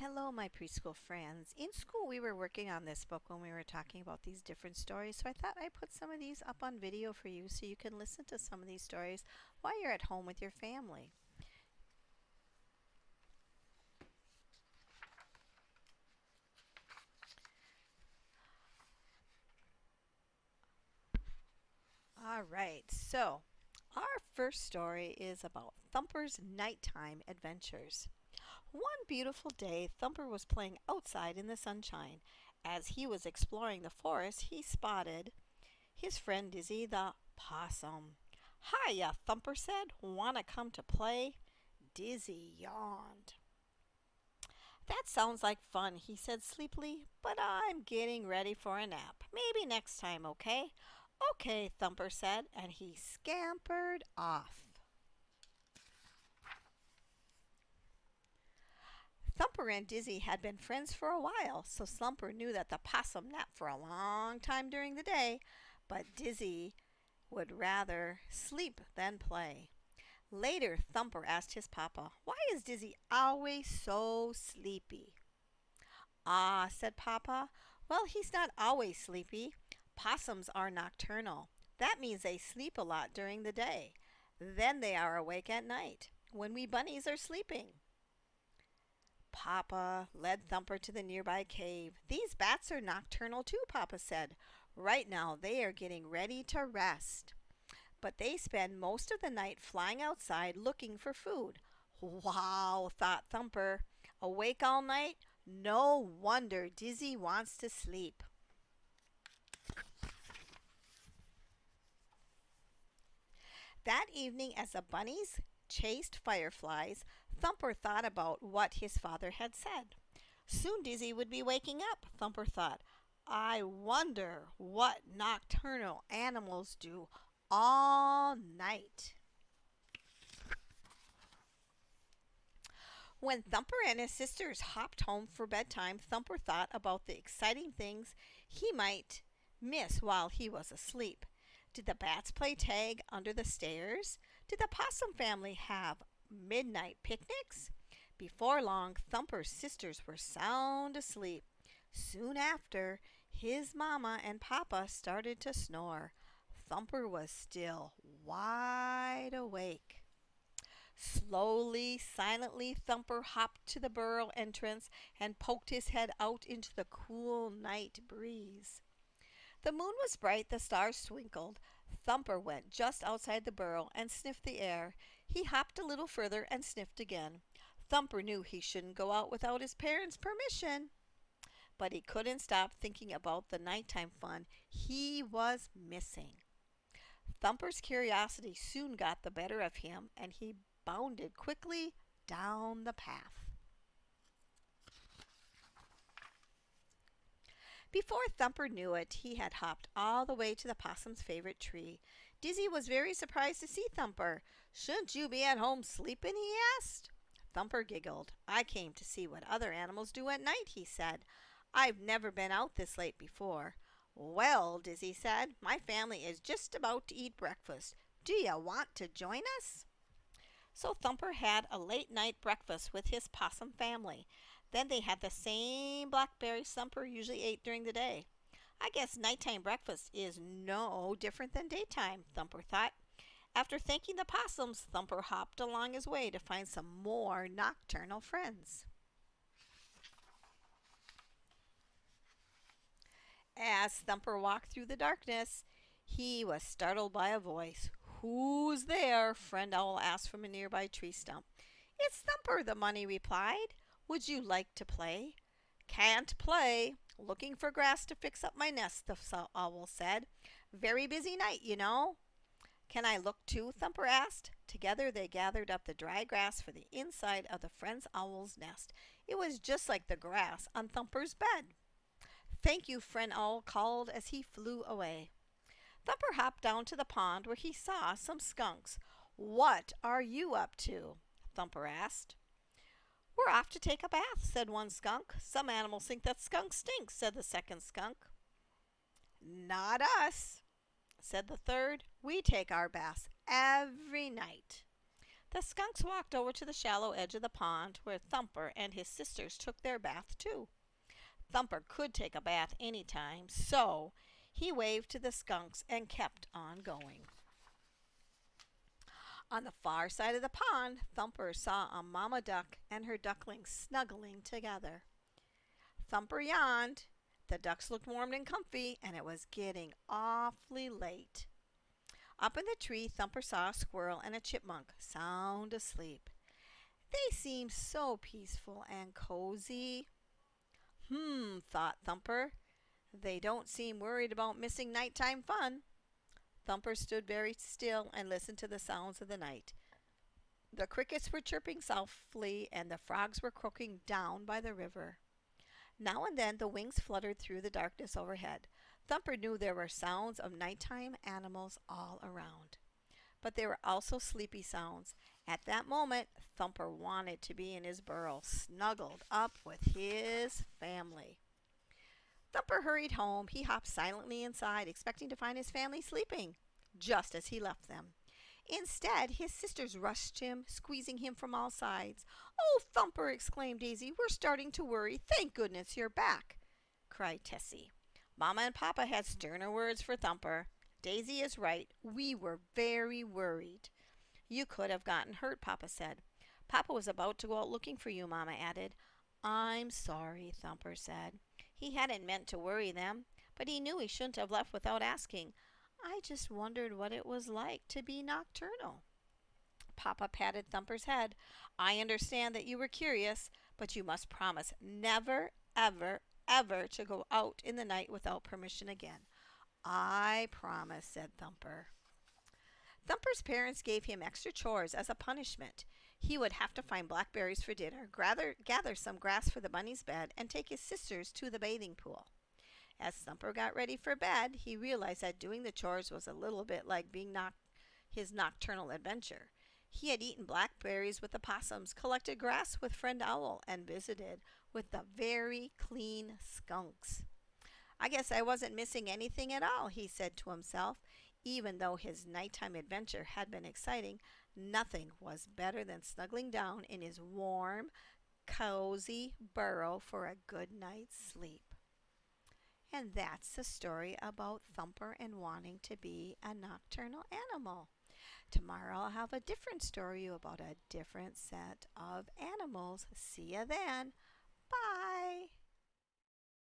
Hello, my preschool friends. In school, we were working on this book when we were talking about these different stories, so I thought I'd put some of these up on video for you so you can listen to some of these stories while you're at home with your family. All right, so our first story is about Thumper's nighttime adventures. One beautiful day, Thumper was playing outside in the sunshine. As he was exploring the forest, he spotted his friend Dizzy the possum. "Hiya," Thumper said. "Wanna come to play?" Dizzy yawned. "That sounds like fun," he said sleepily, "but I'm getting ready for a nap. Maybe next time, okay?" "Okay," Thumper said, and he scampered off. Thumper and Dizzy had been friends for a while, so Thumper knew that the possum napped for a long time during the day, but Dizzy would rather sleep than play. Later, Thumper asked his papa, "Why is Dizzy always so sleepy?" "Ah," said Papa, "well, he's not always sleepy. Possums are nocturnal. That means they sleep a lot during the day. Then they are awake at night, when we bunnies are sleeping." Papa led Thumper to the nearby cave. "These bats are nocturnal too," Papa said. "Right now they are getting ready to rest. But they spend most of the night flying outside looking for food." "Wow," thought Thumper. "Awake all night? No wonder Dizzy wants to sleep." That evening, as the bunnies chased fireflies, Thumper thought about what his father had said. Soon Dizzy would be waking up, Thumper thought. "I wonder what nocturnal animals do all night." When Thumper and his sisters hopped home for bedtime, Thumper thought about the exciting things he might miss while he was asleep. Did the bats play tag under the stairs? Did the possum family have midnight picnics? Before long, Thumper's sisters were sound asleep. Soon after, his mamma and papa started to snore. Thumper was still wide awake. Slowly, silently, Thumper hopped to the burrow entrance and poked his head out into the cool night breeze. The moon was bright, the stars twinkled. Thumper went just outside the burrow and sniffed the air. He hopped a little further and sniffed again. Thumper knew he shouldn't go out without his parents' permission, but he couldn't stop thinking about the nighttime fun he was missing. Thumper's curiosity soon got the better of him, and he bounded quickly down the path. Before Thumper knew it, he had hopped all the way to the possum's favorite tree. Dizzy was very surprised to see Thumper. "Shouldn't you be at home sleeping?" he asked. Thumper giggled. "I came to see what other animals do at night," he said. "I've never been out this late before." "Well," Dizzy said, "my family is just about to eat breakfast. Do you want to join us?" So Thumper had a late night breakfast with his possum family. Then they had the same blackberries Thumper usually ate during the day. "I guess nighttime breakfast is no different than daytime," Thumper thought. After thanking the possums, Thumper hopped along his way to find some more nocturnal friends. As Thumper walked through the darkness, he was startled by a voice. "Who's there?" Friend Owl asked from a nearby tree stump. "It's Thumper," the bunny replied. "Would you like to play?" "Can't play. Looking for grass to fix up my nest," the owl said. "Very busy night, you know." "Can I look too?" Thumper asked. Together they gathered up the dry grass for the inside of the friend owl's nest. It was just like the grass on Thumper's bed. "Thank you," Friend Owl called as he flew away. Thumper hopped down to the pond where he saw some skunks. "What are you up to?" Thumper asked. "We're off to take a bath," said one skunk. "Some animals think that skunks stink," said the second skunk. "Not us," said the third. "We take our baths every night." The skunks walked over to the shallow edge of the pond where Thumper and his sisters took their bath too. Thumper could take a bath any time, so he waved to the skunks and kept on going. On the far side of the pond, Thumper saw a mama duck and her ducklings snuggling together. Thumper yawned. The ducks looked warm and comfy, and it was getting awfully late. Up in the tree, Thumper saw a squirrel and a chipmunk sound asleep. They seemed so peaceful and cozy. Thought Thumper. They don't seem worried about missing nighttime fun. Thumper stood very still and listened to the sounds of the night. The crickets were chirping softly, and the frogs were croaking down by the river. Now and then the wings fluttered through the darkness overhead. Thumper knew there were sounds of nighttime animals all around. But there were also sleepy sounds. At that moment, Thumper wanted to be in his burrow, snuggled up with his family. Thumper hurried home. He hopped silently inside, expecting to find his family sleeping, just as he left them. Instead, his sisters rushed him, squeezing him from all sides. "Oh, Thumper!" exclaimed Daisy. "We're starting to worry. Thank goodness you're back!" cried Tessie. Mama and Papa had sterner words for Thumper. "Daisy is right. We were very worried." "You could have gotten hurt," Papa said. "Papa was about to go out looking for you," Mama added. "I'm sorry," Thumper said. He hadn't meant to worry them, but he knew he shouldn't have left without asking. "I just wondered what it was like to be nocturnal." Papa patted Thumper's head. "I understand that you were curious, but you must promise never, ever, ever to go out in the night without permission again." "I promise," said Thumper. Thumper's parents gave him extra chores as a punishment. He would have to find blackberries for dinner, gather some grass for the bunny's bed, and take his sisters to the bathing pool. As Thumper got ready for bed, he realized that doing the chores was a little bit like his nocturnal adventure. He had eaten blackberries with the possums, collected grass with friend Owl, and visited with the very clean skunks. "I guess I wasn't missing anything at all," he said to himself. Even though his nighttime adventure had been exciting, nothing was better than snuggling down in his warm, cozy burrow for a good night's sleep. And that's the story about Thumper and wanting to be a nocturnal animal. Tomorrow I'll have a different story about a different set of animals. See ya then. Bye.